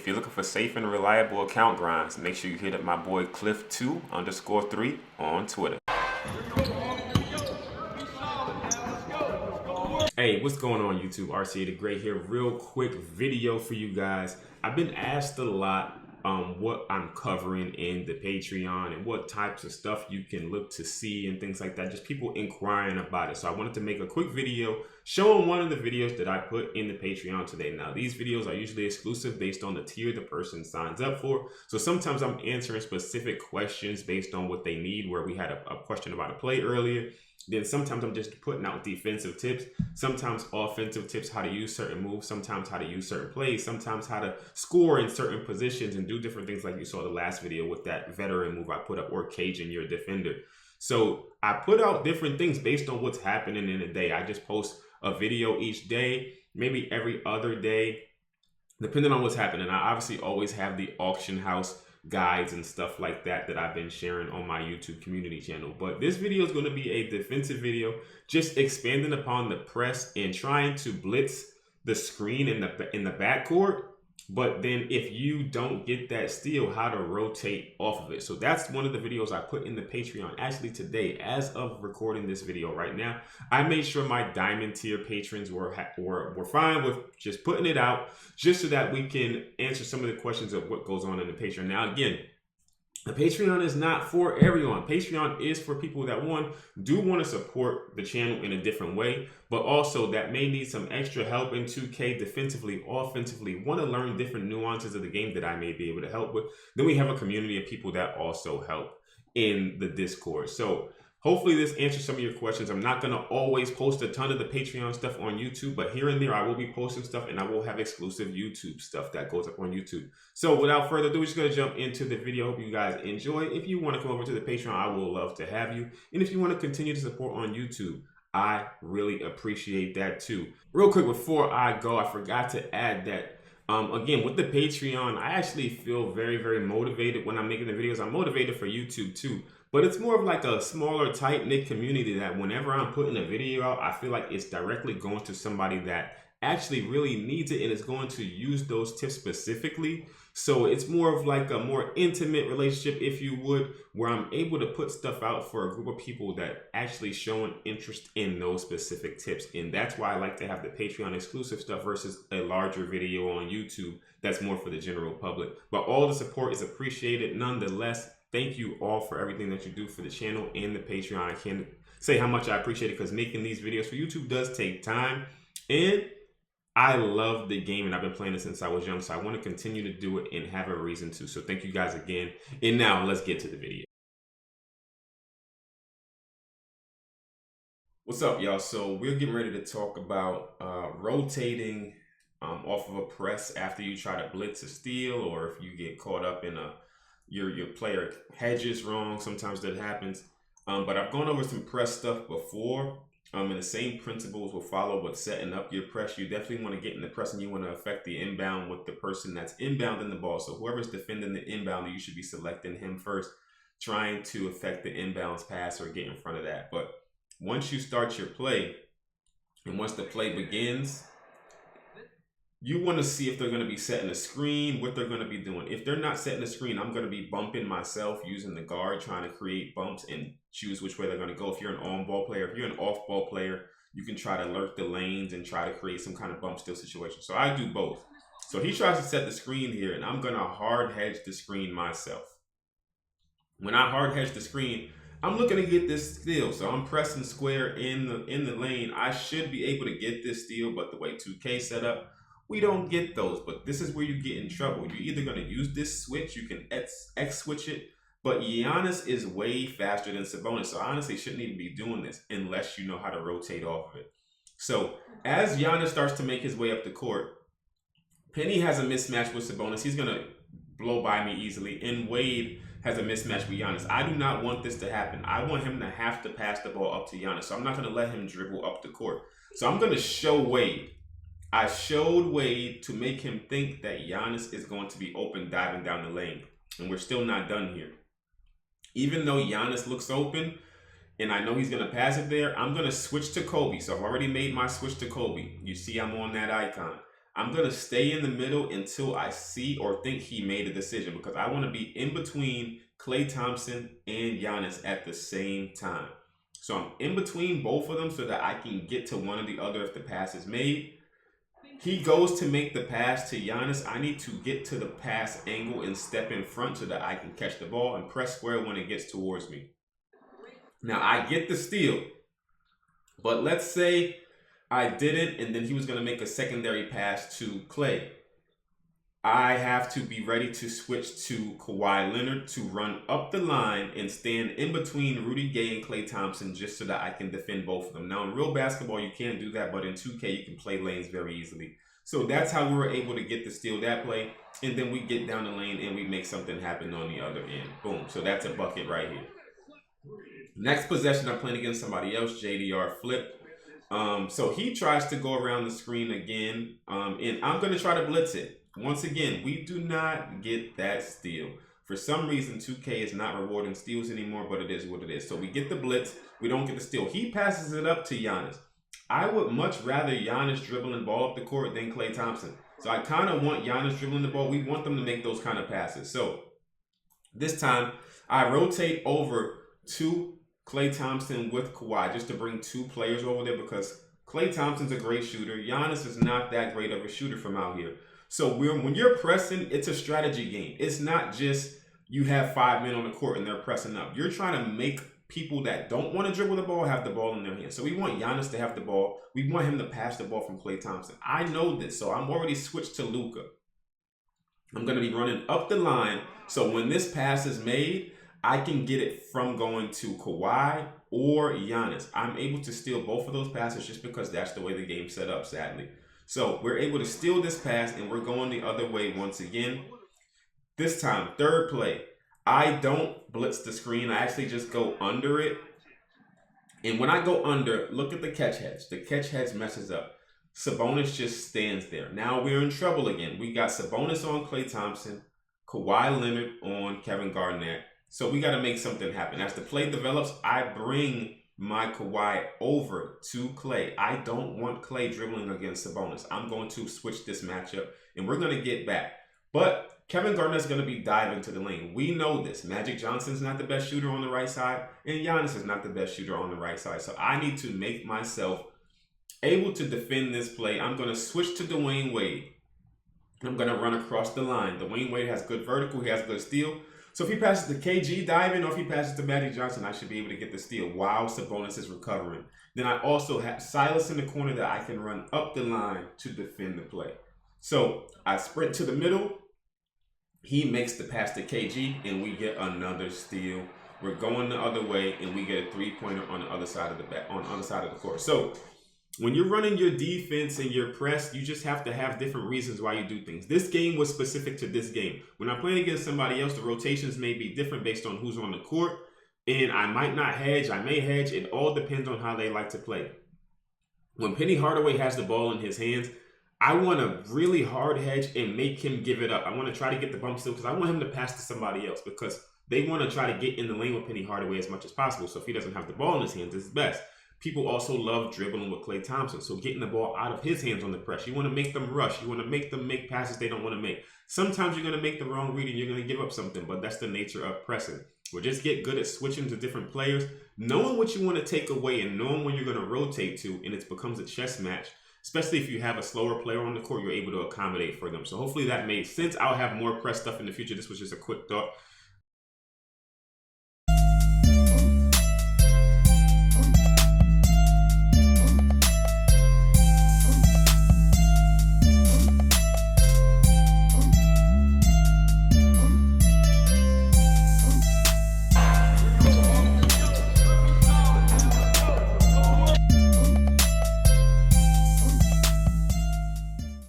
If you're looking for safe and reliable account grinds, make sure you hit up my boy Cliff2_3 on Twitter. Hey, what's going on YouTube? RCA the Great here. Real quick video for you guys. I've been asked a lot what I'm covering in the Patreon and what types of stuff you can look to see and things like that. Just people inquiring about it. So I wanted to make a quick video showing one of the videos that I put in the Patreon today. Now, these videos are usually exclusive based on the tier the person signs up for. So sometimes I'm answering specific questions based on what they need, where we had a question about a play earlier. Then sometimes I'm just putting out defensive tips, sometimes offensive tips, how to use certain moves, sometimes how to use certain plays, sometimes how to score in certain positions and do different things like you saw the last video with that veteran move I put up, or caging your defender. So I put out different things based on what's happening in a day. I just post a video each day, maybe every other day, depending on what's happening. I obviously always have the auction house guides and stuff like that that I've been sharing on my YouTube community channel. But this video is going to be a defensive video, just expanding upon the press and trying to blitz the screen in the backcourt. But then if you don't get that steal, how to rotate off of it. So that's one of the videos I put in the Patreon actually today, as of recording this video right now. I made sure my diamond tier patrons were fine with just putting it out, just so that we can answer some of the questions of what goes on in the Patreon. Now, again, the Patreon is not for everyone. Patreon is for people that, one, do want to support the channel in a different way, but also that may need some extra help in 2K defensively, offensively, want to learn different nuances of the game that I may be able to help with. Then we have a community of people that also help in the Discord. So hopefully this answers some of your questions. I'm not going to always post a ton of the Patreon stuff on YouTube, but here and there I will be posting stuff, and I will have exclusive YouTube stuff that goes up on YouTube. So without further ado, we're just going to jump into the video. Hope you guys enjoy. If you want to come over to the Patreon, I will love to have you. And if you want to continue to support on YouTube, I really appreciate that too. Real quick before I go, I forgot to add that again, with the Patreon, I actually feel very, very motivated when I'm making the videos. I'm motivated for YouTube too. But it's more of like a smaller, tight-knit community that whenever I'm putting a video out, I feel like it's directly going to somebody that actually really needs it and is going to use those tips specifically. So it's more of like a more intimate relationship, if you would, where I'm able to put stuff out for a group of people that actually showing interest in those specific tips. And that's why I like to have the Patreon exclusive stuff versus a larger video on YouTube that's more for the general public. But all the support is appreciated nonetheless. Thank you all for everything that you do for the channel and the Patreon. I can't say how much I appreciate it, because making these videos for YouTube does take time. And I love the game, and I've been playing it since I was young. So I want to continue to do it and have a reason to. So thank you guys again. And now let's get to the video. What's up, y'all? So we're getting ready to talk about rotating off of a press after you try to blitz a steal, or if you get caught up in your player hedges wrong. Sometimes that happens. But I've gone over some press stuff before. And the same principles will follow with setting up your press. You definitely want to get in the press, and you want to affect the inbound with the person that's inbounding the ball. So whoever's defending the inbound, you should be selecting him first, trying to affect the inbounds pass or get in front of that. But once you start your play, and once the play begins, you want to see if they're going to be setting a screen, what they're going to be doing. If they're not setting a screen, I'm going to be bumping myself using the guard, trying to create bumps and choose which way they're going to go. If you're an on-ball player, if you're an off-ball player, you can try to lurk the lanes and try to create some kind of bump steal situation. So I do both. So he tries to set the screen here, and I'm going to hard hedge the screen myself. When I hard hedge the screen, I'm looking to get this steal. So I'm pressing square in the lane. I should be able to get this steal, but the way 2K set up, we don't get those. But this is where you get in trouble. You're either going to use this switch, you can X switch it, but Giannis is way faster than Sabonis. So honestly, shouldn't even be doing this unless you know how to rotate off of it. So as Giannis starts to make his way up the court, Penny has a mismatch with Sabonis. He's going to blow by me easily. And Wade has a mismatch with Giannis. I do not want this to happen. I want him to have to pass the ball up to Giannis. So I'm not going to let him dribble up the court. So I'm going to show Wade. I showed Wade to make him think that Giannis is going to be open diving down the lane. And we're still not done here. Even though Giannis looks open and I know he's going to pass it there, I'm going to switch to Kobe. So I've already made my switch to Kobe. You see I'm on that icon. I'm going to stay in the middle until I see or think he made a decision, because I want to be in between Klay Thompson and Giannis at the same time. So I'm in between both of them so that I can get to one or the other if the pass is made. He goes to make the pass to Giannis. I need to get to the pass angle and step in front so that I can catch the ball and press square when it gets towards me. Now, I get the steal, but let's say I didn't, and then he was going to make a secondary pass to Klay. I have to be ready to switch to Kawhi Leonard to run up the line and stand in between Rudy Gay and Klay Thompson just so that I can defend both of them. Now, in real basketball, you can't do that, but in 2K, you can play lanes very easily. So that's how we were able to get to steal that play, and then we get down the lane and we make something happen on the other end. Boom. So that's a bucket right here. Next possession, I'm playing against somebody else, JDR flip. So he tries to go around the screen again, and I'm going to try to blitz it. Once again, we do not get that steal. For some reason, 2K is not rewarding steals anymore, but it is what it is. So we get the blitz. We don't get the steal. He passes it up to Giannis. I would much rather Giannis dribbling the ball up the court than Klay Thompson. So I kind of want Giannis dribbling the ball. We want them to make those kind of passes. So this time, I rotate over to Klay Thompson with Kawhi just to bring two players over there, because Klay Thompson's a great shooter. Giannis is not that great of a shooter from out here. So when you're pressing, it's a strategy game. It's not just you have 5 men on the court and they're pressing up. You're trying to make people that don't want to dribble the ball have the ball in their hands. So we want Giannis to have the ball. We want him to pass the ball from Klay Thompson. I know this, so I'm already switched to Luka. I'm going to be running up the line, so when this pass is made, I can get it from going to Kawhi or Giannis. I'm able to steal both of those passes just because that's the way the game's set up, sadly. So we're able to steal this pass, and we're going the other way once again. This time, third play, I don't blitz the screen. I actually just go under it. And when I go under, look at the catch heads. The catch heads messes up. Sabonis just stands there. Now we're in trouble again. We got Sabonis on Klay Thompson, Kawhi Leonard on Kevin Garnett. So we got to make something happen. As the play develops, I bring my Kawhi over to Klay. I don't want Klay dribbling against Sabonis. I'm going to switch this matchup, and we're going to get back. But Kevin Garnett's going to be diving to the lane. We know this. Magic Johnson's not the best shooter on the right side, and Giannis is not the best shooter on the right side. So I need to make myself able to defend this play. I'm going to switch to Dwayne Wade. I'm going to run across the line. Dwayne Wade has good vertical. He has good steal. So if he passes to KG diving, or if he passes to Magic Johnson, I should be able to get the steal while Sabonis is recovering. Then I also have Silas in the corner that I can run up the line to defend the play. So I sprint to the middle. He makes the pass to KG, and we get another steal. We're going the other way, and we get a three-pointer on the other side of the court. So when you're running your defense and your press, you just have to have different reasons why you do things. This game was specific to this game. When I'm playing against somebody else, the rotations may be different based on who's on the court. And I might not hedge. I may hedge. It all depends on how they like to play. When Penny Hardaway has the ball in his hands, I want to really hard hedge and make him give it up. I want to try to get the bump steal because I want him to pass to somebody else, because they want to try to get in the lane with Penny Hardaway as much as possible. So if he doesn't have the ball in his hands, it's best. People also love dribbling with Klay Thompson. So getting the ball out of his hands on the press. You want to make them rush. You want to make them make passes they don't want to make. Sometimes you're going to make the wrong read and you're going to give up something, but that's the nature of pressing. We'll just get good at switching to different players, knowing what you want to take away and knowing when you're going to rotate to, and it becomes a chess match. Especially if you have a slower player on the court, you're able to accommodate for them. So hopefully that made sense. I'll have more press stuff in the future. This was just a quick thought.